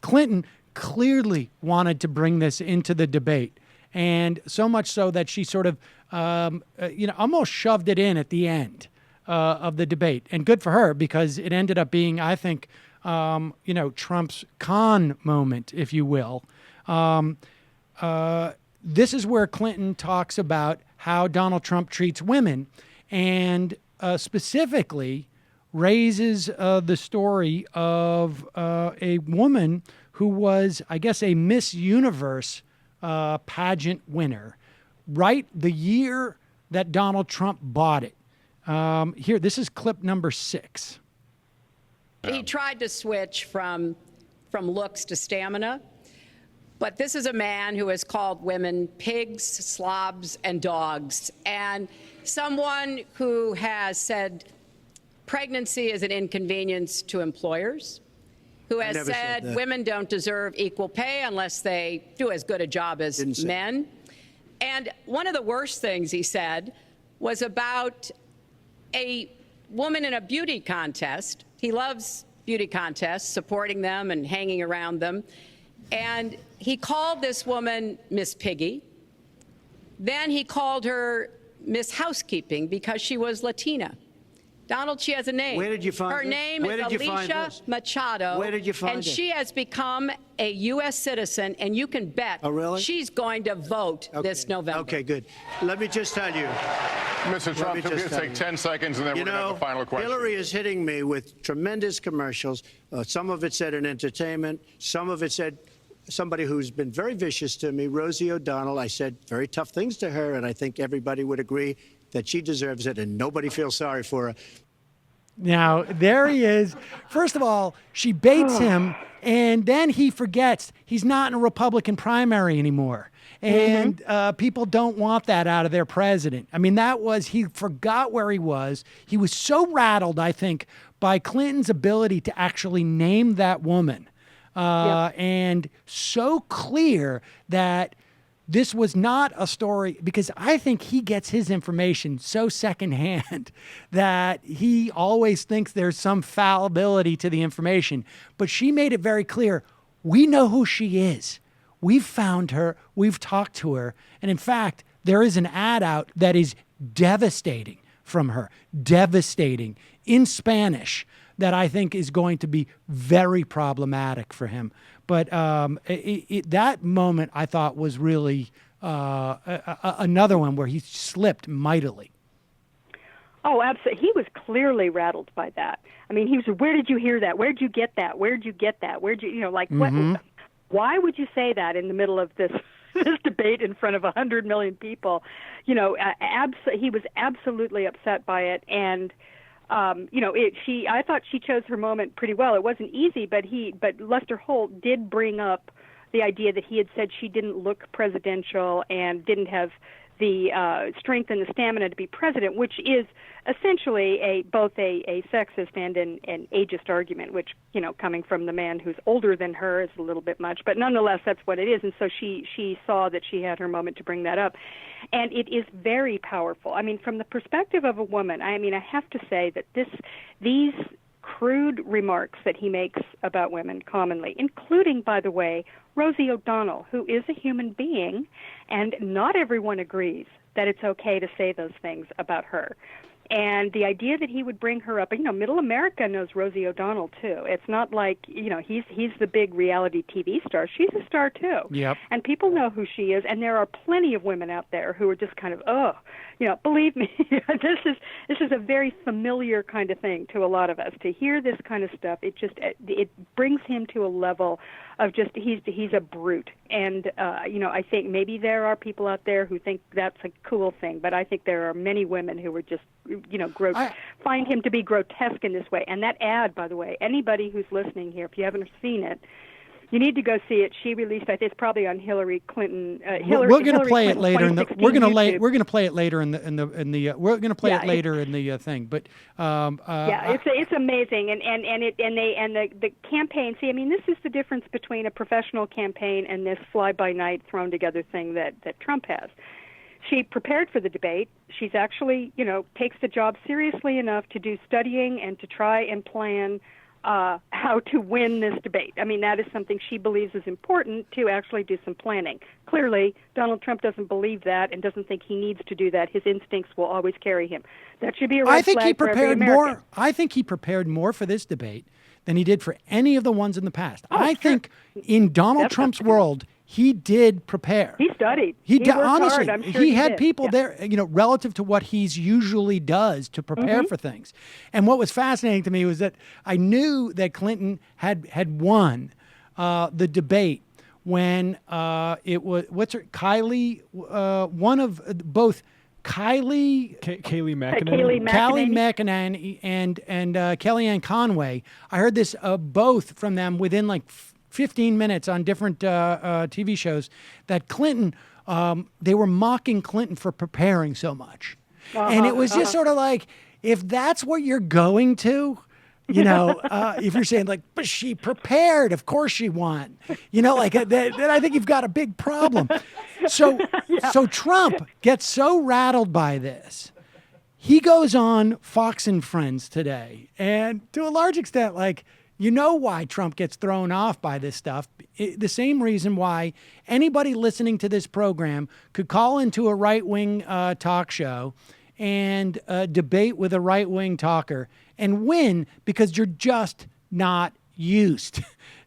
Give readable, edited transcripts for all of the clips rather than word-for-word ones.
Clinton clearly wanted to bring this into the debate, and so much so that she sort of, almost shoved it in at the end of the debate. And good for her, because it ended up being, I think, Trump's con moment, if you will. This is where Clinton talks about how Donald Trump treats women, and specifically raises the story of a woman who was, I guess, a Miss Universe pageant winner, right the year that Donald Trump bought it. Here, this is clip number 6. He tried to switch from looks to stamina, but this is a man who has called women pigs, slobs, and dogs, and someone who has said pregnancy is an inconvenience to employers, who has said women don't deserve equal pay unless they do as good a job as men. And one of the worst things he said was about a woman in a beauty contest. He loves beauty contests, supporting them and hanging around them. And he called this woman Miss Piggy. Then he called her Miss Housekeeping because she was Latina. Donald, she has a name. Where did you find her this? name Where is did you find Alicia this? Machado. Where did you find and it? she has become a U.S. citizen, and you can bet she's going to vote this November. Okay, good. Let me just tell you. Mr. Trump, could you take 10 seconds, and then we're going to have a final question. Hillary is hitting me with tremendous commercials. Some of it said in entertainment. Some of it said somebody who's been very vicious to me, Rosie O'Donnell. I said very tough things to her, and I think everybody would agree that she deserves it, and nobody feels sorry for her. Now, there he is. First of all, she baits him, and then he forgets he's not in a Republican primary anymore. And people don't want that out of their president. I mean, he forgot where he was. He was so rattled, I think, by Clinton's ability to actually name that woman. And so clear that this was not a story, because I think he gets his information so secondhand that he always thinks there's some fallibility to the information. But she made it very clear, we know who she is. We've found her. We've talked to her. And in fact, there is an ad out that is devastating from her, devastating in Spanish, that I think is going to be very problematic for him. But that moment, I thought, was really another one where he slipped mightily. Oh, absolutely. He was clearly rattled by that. I mean, he was, where did you hear that? Where did you get that? Where did you get that? Where did you, what? Why would you say that in the middle of this debate in front of 100 million people? He was absolutely upset by it, and I thought she chose her moment pretty well. It wasn't easy, but Lester Holt did bring up the idea that he had said she didn't look presidential and didn't have the strength and the stamina to be president, which is essentially both a sexist and an ageist argument, which, coming from the man who's older than her is a little bit much, but nonetheless, that's what it is. And so she saw that she had her moment to bring that up. And it is very powerful. I mean, from the perspective of a woman, I have to say that these crude remarks that he makes about women commonly, including, by the way, Rosie O'Donnell, who is a human being, and not everyone agrees that it's okay to say those things about her. And the idea that he would bring her up, middle America knows Rosie O'Donnell too. It's not like, he's the big reality TV star. She's a star too. Yep. And people know who she is, and there are plenty of women out there who are just kind of, believe me, this is a very familiar kind of thing to a lot of us. To hear this kind of stuff, it brings him to a level of just, he's a brute. And, I think maybe there are people out there who think that's a cool thing, but I think there are many women who are just, find him to be grotesque in this way. And that ad, by the way, anybody who's listening here, if you haven't seen it, you need to go see it. She released, I think it's probably on Hillary Clinton. We're going to play it later. We're going to play it later in the. We're going to play it later in the thing. But it's amazing, and the campaign. See, this is the difference between a professional campaign and this fly by night thrown together thing that Trump has. She prepared for the debate. She's actually, takes the job seriously enough to do studying and to try and plan how to win this debate. I mean, that is something she believes is important to actually do some planning. Clearly, Donald Trump doesn't believe that and doesn't think he needs to do that. His instincts will always carry him. That should be a red flag for every American. I think he prepared more for this debate than he did for any of the ones in the past. I think in Donald Trump's world, he did prepare. He studied. He worked honestly, hard. I'm sure he had did. people there, relative to what he's usually does to prepare for things. And what was fascinating to me was that I knew that Clinton had won the debate when it was Kylie, one of both Kayleigh McEnany and Kellyanne Conway. I heard this both from them within like 15 minutes on different TV shows, that Clinton, they were mocking Clinton for preparing so much. And it was just sort of like, if that's what you're going to, if you're saying like, but she prepared, of course she won, then I think you've got a big problem. So Trump gets so rattled by this. He goes on Fox and Friends today. And to a large extent, why Trump gets thrown off by this stuff. The same reason why anybody listening to this program could call into a right-wing talk show and debate with a right-wing talker and win, because you're just not used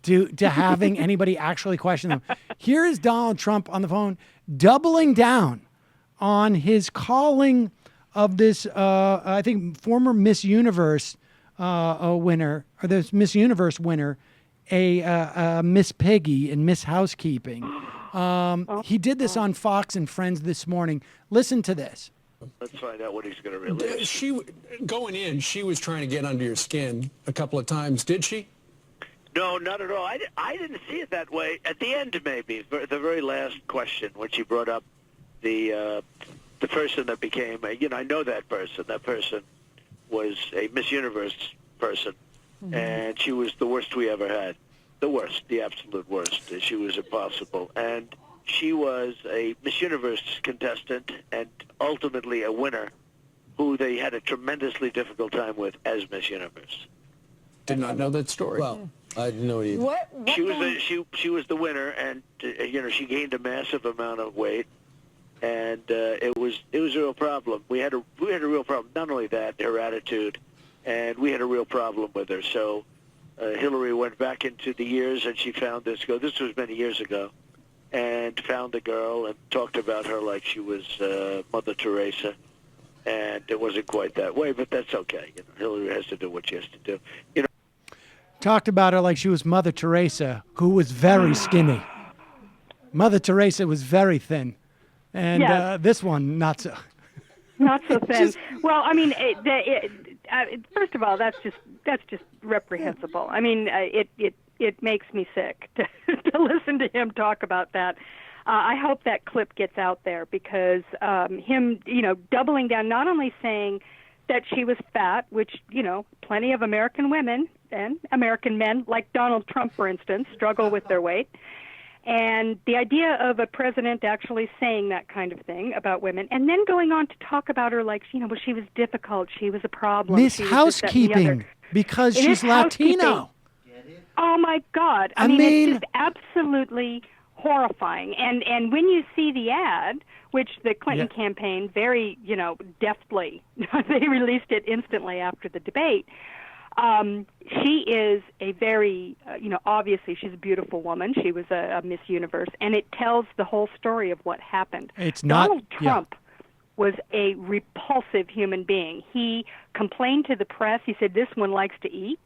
to having anybody actually question them. Here is Donald Trump on the phone doubling down on his calling of this, I think, former Miss Universe winner, or this Miss Universe winner, a Miss Piggy and Miss Housekeeping. He did this on Fox and Friends this morning. Listen to this. Let's find out what he's going to release. Going in, she was trying to get under your skin a couple of times. Did she? No, not at all. I didn't see it that way. At the end, maybe, the very last question, when she brought up the person that became, I know that person. That person was a Miss Universe person, and she was the worst we ever had. The worst, the absolute worst. She was impossible. And she was a Miss Universe contestant and ultimately a winner who they had a tremendously difficult time with as Miss Universe. Did not know that story. Well, I didn't know either. She was the winner, and she gained a massive amount of weight, and it was a real problem. We had a real problem. Not only that, her attitude, and we had a real problem with her. So Hillary went back into the years, and she found this girl. This was many years ago, and found the girl and talked about her like she was Mother Teresa. And it wasn't quite that way, but that's okay. Hillary has to do what she has to do. Talked about her like she was Mother Teresa, who was very skinny. Mother Teresa was very thin, and this one not so. Not so thin. Well, I mean, first of all, that's just reprehensible. I mean, it makes me sick to listen to him talk about that. I hope that clip gets out there, because him, doubling down, not only saying that she was fat, which, plenty of American women and American men, like Donald Trump, for instance, struggle with their weight. And the idea of a president actually saying that kind of thing about women, and then going on to talk about her like, she was difficult, she was a problem. Miss Housekeeping, because she's Latino. Oh, my God. I mean, it's just absolutely horrifying. And when you see the ad, which the Clinton campaign very, deftly, they released it instantly after the debate, she is a very, obviously she's a beautiful woman. She was a Miss Universe, and it tells the whole story of what happened. Donald Trump was a repulsive human being. He complained to the press. He said, "This one likes to eat."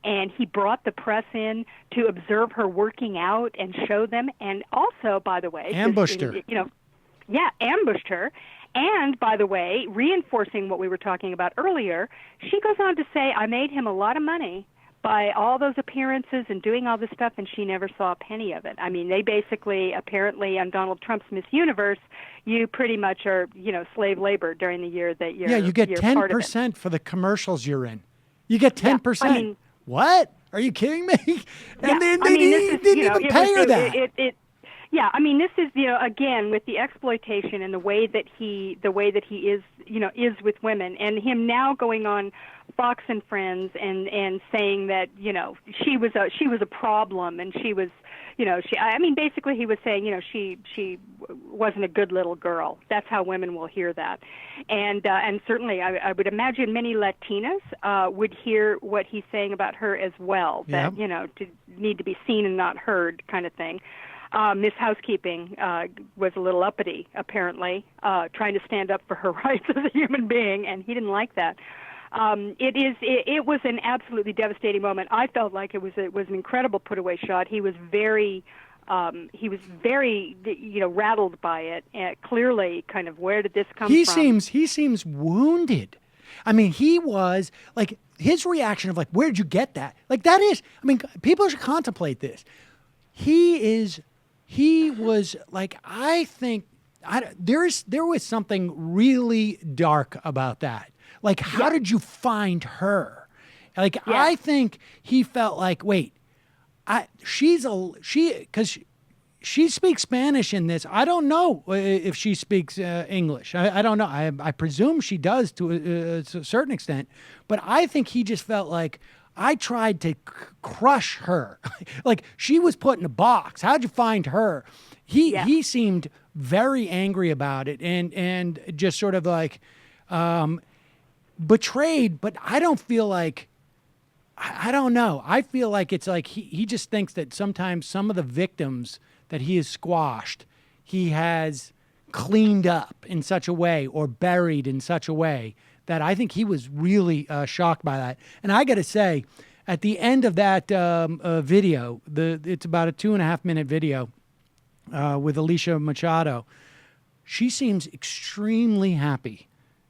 And he brought the press in to observe her working out and show them. And also, by the way, ambushed her. Ambushed her. And, by the way, reinforcing what we were talking about earlier, she goes on to say, I made him a lot of money by all those appearances and doing all this stuff, and she never saw a penny of it. I mean, they basically, apparently, on Donald Trump's Miss Universe, you pretty much are, slave labor during the year that you're you get 10% for the commercials you're in. You get 10%. I mean, what? Are you kidding me? And they didn't even pay her that. Yeah, I mean, this is, again, with the exploitation and the way that he is, is with women, and him now going on Fox and Friends and saying that, she was a problem, and she was, basically he was saying, she wasn't a good little girl. That's how women will hear that, and certainly I would imagine many Latinas would hear what he's saying about her as well. That to need to be seen and not heard, kind of thing. Miss Housekeeping was a little uppity, apparently, trying to stand up for her rights as a human being, and he didn't like that. It was an absolutely devastating moment. I felt like it was an incredible put-away shot. He was very rattled by it. Clearly, kind of, where did this come from? He seems wounded. I mean, he was like, his reaction of like, where did you get that? Like, that is, I mean, people should contemplate this. He was like, I think there was something really dark about that. Like, how did you find her? Like, I think he felt like, wait, because she speaks Spanish in this. I don't know if she speaks English. I don't know. I presume she does to a certain extent, but I think he just felt like, I tried to crush her. Like, she was put in a box. How'd you find her? He seemed very angry about it and just sort of like betrayed, but I don't feel like, I don't know. I feel like it's like he just thinks that sometimes some of the victims that he has squashed, he has cleaned up in such a way or buried in such a way that I think he was really shocked by that. And I got to say, at the end of that video, it's about a 2.5-minute video with Alicia Machado, she seems extremely happy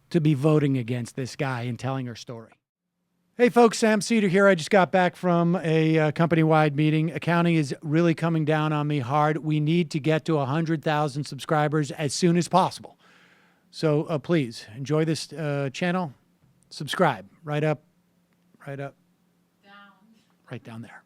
to be voting against this guy and telling her story. Hey folks, Sam Seder here. I just got back from a company-wide meeting. Accounting is really coming down on me hard. We need to get to 100,000 subscribers as soon as possible. So please enjoy this channel. Subscribe right down there.